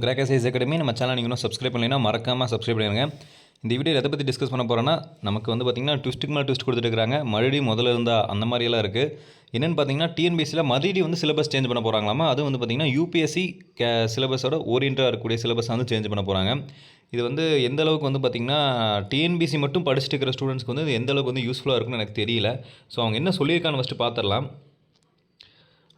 Crack SIS academy. நம்ம channel நீங்கள் இன்னும் சப்ஸ்கிரைப் பண்ணலைன்னா மறக்காமல் சப்ஸ்கிரைப் பண்ணிடுங்க. இந்த வீடியோ எதை பற்றி டிஸ்கஸ் பண்ண போகிறோன்னா, நமக்கு வந்து பார்த்திங்கன்னா ட்விஸ்ட்டுக்கு மேலே ட்விஸ்ட் கொடுத்துட்டு மறுபடியும் முதல்ல இருந்தால் அந்த மாதிரியெல்லாம் இருக்குது. என்னென்னு பார்த்தீங்கன்னா டிஎன்பிஎஸ்சியில் மறுபடியும் வந்து சிலபஸ் சேஞ்ச் பண்ண போகிறாங்களாமா. அது வந்து பார்த்திங்கன்னா யூபிஎஸ்சி சிலபஸோட ஓரியன்டாக இருக்கக்கூடிய சிலபஸ் வந்து சேஞ்ச் பண்ண போகிறாங்க. இது வந்து எந்த அளவுக்கு வந்து பார்த்திங்கன்னா டிஎன்பிஎஸ்சி மட்டும் படிச்சுட்டு இருக்கிற ஸ்டூடெண்ட்ஸ்க்கு வந்து எந்த அளவுக்கு வந்து யூஸ்ஃபுல்லாக இருக்குன்னு எனக்கு தெரியல. ஸோ அவங்க என்ன சொல்லியிருக்கான்னு ஃபஸ்ட்டு பார்த்துடலாம்.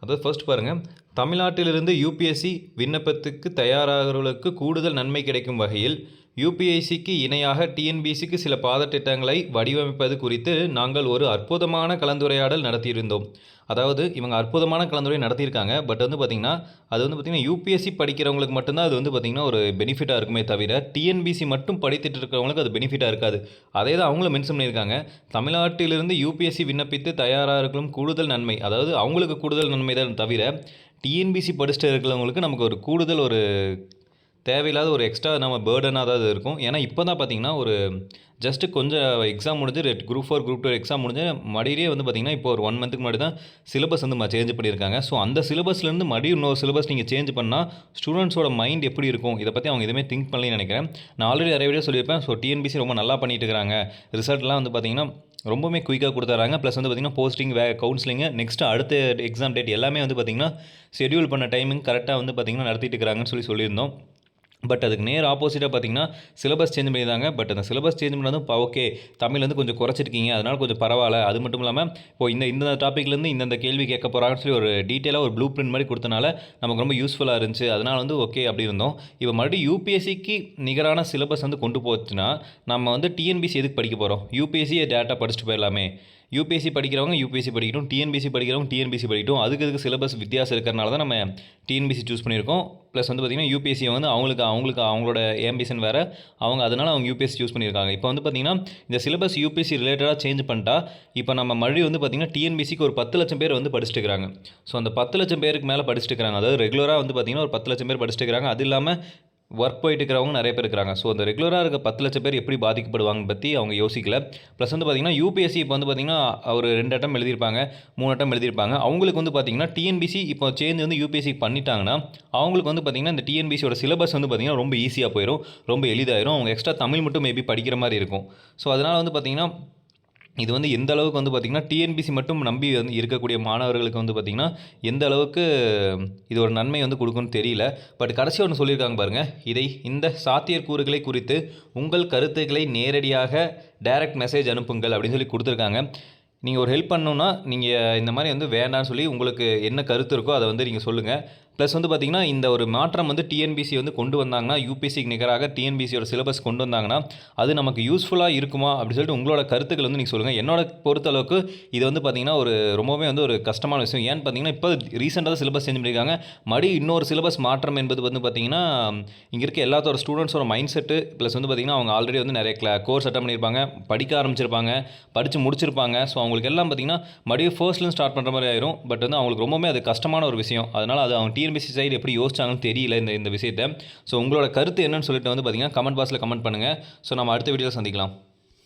அதாவது ஃபர்ஸ்ட் பாருங்கள், தமிழ்நாட்டிலிருந்து யூபிஎஸ்சி விண்ணப்பத்துக்கு தயாராகிறவர்களுக்கு கூடுதல் நன்மை கிடைக்கும் வகையில் யூபிஎஸ்சிக்கு இணையாக டிஎன்பிஎஸ்சிக்கு சில பாடத்திட்டங்களை வடிவமைப்பது குறித்து நாங்கள் ஒரு அற்புதமான கலந்துரையாடல் நடத்தியிருந்தோம். அதாவது இவங்க அற்புதமான கலந்துரை நடத்தியிருக்காங்க. பட் வந்து பார்த்திங்கன்னா அது வந்து பார்த்திங்கன்னா யூபிஎஸ்சி படிக்கிறவங்களுக்கு மட்டும்தான் அது வந்து பார்த்திங்கன்னா ஒரு பெனிஃபிட்டாக இருக்குமே தவிர டிஎன்பிஎஸ்சி மட்டும் படித்துட்டு இருக்கிறவங்களுக்கு அது பெனிஃபிட்டாக இருக்காது. அதே தான் அவங்களும் மென்ஷன் பண்ணியிருக்காங்க. தமிழ்நாட்டிலிருந்து யூபிஎஸ்சி விண்ணப்பித்து தயாராக இருக்கும் கூடுதல் நன்மை, அதாவது அவங்களுக்கு கூடுதல் நன்மை தான் தவிர டிஎன்பிஎஸ்சி படிச்சுட்டு இருக்கிறவங்களுக்கு நமக்கு ஒரு கூடுதல் ஒரு தேவையில்லாத ஒரு எக்ஸ்ட்ரா நம்ம பேர்டனாக தான் இருக்கும். ஏன்னா இப்போ தான் பார்த்திங்கன்னா ஒரு ஜஸ்ட்டு கொஞ்சம் எக்ஸாம் முடிஞ்சு குரூப் 4 குரூப் 2 எக்ஸாம் முடிஞ்சு மறுபடியே வந்து பார்த்திங்கன்னா இப்போ ஒரு 1 மந்த்துக்கு முன்னாடி தான் சிலபஸ் வந்து சேஞ்ச் பண்ணியிருக்காங்க. ஸோ அந்த சிலபஸ்லேருந்து மறுபடியும் இன்னொரு சிலபஸ் நீங்கள் சேஞ்ச் பண்ணால் ஸ்டூடெண்ட்ஸோட மைண்ட் எப்படி இருக்கும், இதை பற்றி அவங்க எதுவுமே திங்க் பண்ணலன்னு நினைக்கிறேன். நான் ஆல்ரெடி நிறைய வீடியோ சொல்லியிருப்பேன். ஸோ டிஎன்பிஎஸ்சி ரொம்ப நல்லா பண்ணிட்டு இருக்கிறாங்க. ரிசல்ட்லாம் வந்து பார்த்திங்கன்னா ரொம்பவே குயிக்காக கொடுத்துறாங்க. ப்ளஸ் வந்து பார்த்திங்கன்னா போஸ்டிங் கவுன்சிலிங்கு நெக்ஸ்ட்டு அடுத்த எக்ஸாம் டேட் எல்லாமே வந்து பார்த்திங்கன்னா ஷெட்யூல் பண்ண டைமிங் கரெக்டாக வந்து பார்த்திங்கன்னா நடத்திட்டு இருக்கிறாங்கன்னு சொல்லியிருந்தோம். பட் அதுக்கு நேர் ஆப்போசிட்டாக பார்த்திங்கன்னா சிலபஸ் சேஞ்ச் பண்ணியிருந்தாங்க. பட் அந்த சிலபஸ் சேஞ்ச் பண்ணதும் ஓகே தமிழ் வந்து கொஞ்சம் குறைச்சிருக்கீங்க, அதனால் கொஞ்சம் பரவாயில்ல. அது மட்டும் இல்லாமல் இப்போ இந்த டாப்பிக்லேருந்து இந்த கேள்வி கேட்க போகிறாங்கன்னு சொல்லி ஒரு டீட்டெயிலாக ஒரு ப்ளூ பிரிண்ட் மாதிரி கொடுத்தனால நமக்கு ரொம்ப யூஸ்ஃபுல்லாக இருந்துச்சு. அதனால் வந்து ஓகே அப்படி இருந்தோம். இப்போ மறுபடியும் யூபிஎஸ்சிக்கு நிகரான சிலபஸ் வந்து கொண்டு போச்சுன்னா நம்ம வந்து டிஎன்பிஎஸ்சி எதுக்கு படிக்க போகிறோம்? யூபிஎஸ்சியை டேரெக்டாக படிச்சுட்டு போயிடலாமே. யூபிஎஸ்சி படிக்கிறவங்க யூபிஎஸ்சி படிக்கட்டும், டிஎன்பிஎஸ்சி படிக்கிறவங்க டிஎன்பிஎஸ்சி படிக்கட்டும். அதுக்கு சிலபஸ் வித்தியாசம் இருக்கிறனால தான் நம்ம டிஎன்பிஎஸ்சி சூஸ் பண்ணியிருக்கோம். ப்ளஸ் வந்து பார்த்திங்கன்னா யூபிஎஸ்சி வந்து அவங்களுக்கு அவங்களோட ஆம்பிஷன் வேறு, அதனால் அவங்க யூபிஎஸ்சி சூஸ் பண்ணியிருக்காங்க. இப்போ வந்து பார்த்திங்கன்னா இந்த சிலபஸ் யூபிஎஸ்சி ரிலேட்டடாக சேஞ்ச் பண்ணிட்டா இப்போ நம்ம மறுபடியும் வந்து பார்த்திங்கன்னா டிஎன்பிஎஸ்சிக்கு ஒரு 10 லட்சம் பேர் வந்து படிச்சுட்டு இருக்கிறாங்க. ஸோ அந்த 10 லட்சம் பேருக்கு மேலே படிச்சுட்டு இருக்கிறாங்க. அதாவது ரெகுலராக வந்து பார்த்திங்கன்னா ஒரு 10 லட்சம் பேர் படிச்சுட்டு இருக்கிறாங்க. அது இல்லாமல் ஒர்க் போயிட்டு இருக்கிறவங்க நிறைய பேர் இருக்கிறாங்க. ஸோ அந்த ரெகுலராக இருக்க 10 லட்சம் பேர் எப்படி பாதிக்கப்படுவாங்க பற்றி அவங்க யோசிக்கல. ப்ளஸ் வந்து பார்த்திங்கன்னா யூபிஎஸ்சி இப்போ வந்து பார்த்திங்கன்னா ஒரு 2 அட்டம் எழுதியிருப்பாங்க, 3 அட்டம் எழுதியிருப்பாங்க. அவங்களுக்கு வந்து பார்த்திங்கன்னா டிஎன்பிஎஸ்சி இப்போ சேஞ்ச் வந்து யூபிஎஸ்சி பண்ணிட்டாங்கன்னா அவங்களுக்கு வந்து பார்த்திங்கன்னா இந்த டிஎன்பிஎஸ்சியோட சிலபஸ் வந்து பார்த்திங்கன்னா ரொம்ப ஈஸியாக போயிடும், ரொம்ப எளிதாயிரும். அவங்க எக்ஸ்ட்ரா தமிழ் மட்டும் மேபி படிக்கிற மாதிரி இருக்கும். ஸோ அதனால் வந்து பார்த்திங்கன்னா இது வந்து எந்த அளவுக்கு வந்து பார்த்திங்கன்னா டிஎன்பிஎஸ்சி மட்டும் நம்பி வந்து இருக்கக்கூடிய மாணவர்களுக்கு வந்து பார்த்திங்கன்னா எந்த அளவுக்கு இது ஒரு நன்மை வந்து கொடுக்குன்னு தெரியல. பட் கடைசி ஒன்று சொல்லியிருக்காங்க பாருங்கள், இந்த சாத்தியக்கூறுகளை குறித்து உங்கள் கருத்துக்களை நேரடியாக டைரக்ட் மெசேஜ் அனுப்புங்கள் அப்படின்னு சொல்லி கொடுத்துருக்காங்க. நீங்கள் ஒரு ஹெல்ப் பண்ணணுன்னா நீங்கள் இந்த மாதிரி வந்து வேண்டான்னு சொல்லி உங்களுக்கு என்ன கருத்து இருக்கோ அதை வந்து நீங்கள் சொல்லுங்கள். ப்ளஸ் வந்து பார்த்திங்கன்னா இந்த ஒரு மாற்றம் வந்து டிஎன்பிஎஸ்சி வந்து கொண்டு வந்தாங்கன்னா யூபிஎஸ்சிக்கு நிகராக டிஎன்பிஎஸ்சியோட சிலபஸ் கொண்டு வந்தாங்கன்னா அது நமக்கு யூஸ்ஃபுல்லாக இருக்குமா அப்படின்னு சொல்லிட்டு உங்களோட கருத்துக்கள் வந்து நீங்கள் சொல்லுங்கள். என்னோட பொறுத்தளவுக்கு இது வந்து பார்த்திங்கன்னா ஒரு ரொம்பவே வந்து ஒரு கஷ்டமான விஷயம். ஏன்னு பார்த்தீங்கன்னா இப்போ ரீசெண்டாக சிலபஸ் சேஞ்ச் பண்ணியிருக்காங்க. மறுபடியும் இன்னொரு சிலபஸ் மாற்றம் என்பது வந்து பார்த்திங்கன்னா இங்கே இருக்க எல்லாத்தோட ஸ்டூடெண்ட்ஸோட மைண்ட் செட்டு ப்ளஸ் வந்து பார்த்திங்கன்னா அவங்க ஆல்ரெடி வந்து நிறைய கோர்ஸ் அட்டன் பண்ணியிருப்பாங்க, படிக்க ஆரம்பிச்சிருப்பாங்க, படித்து முடிச்சிருப்பாங்க. ஸோ அவங்களுக்கு எல்லாம் பார்த்திங்கன்னா மறுபடியும் ஃபர்ஸ்ட்லேருந்து ஸ்டார்ட் பண்ணுற மாதிரி ஆயிரும். பட் வந்து அவங்களுக்கு ரொம்பவே அது கஷ்டமான ஒரு விஷயம். அதனால் அது அவங்க டிஎன்பிஎஸ்சி சைடு எப்படி யோசிச்சாங்கன்னு தெரியல இந்த விஷயத்தை. ஸோ உங்களோட கருத்து என்னன்னு சொல்லிட்டு வந்து பார்த்திங்கன்னா கமெண்ட் பாக்ஸில் கமெண்ட் பண்ணுங்கள். ஸோ நம்ம அடுத்த வீடியோவில் சந்திக்கலாம்.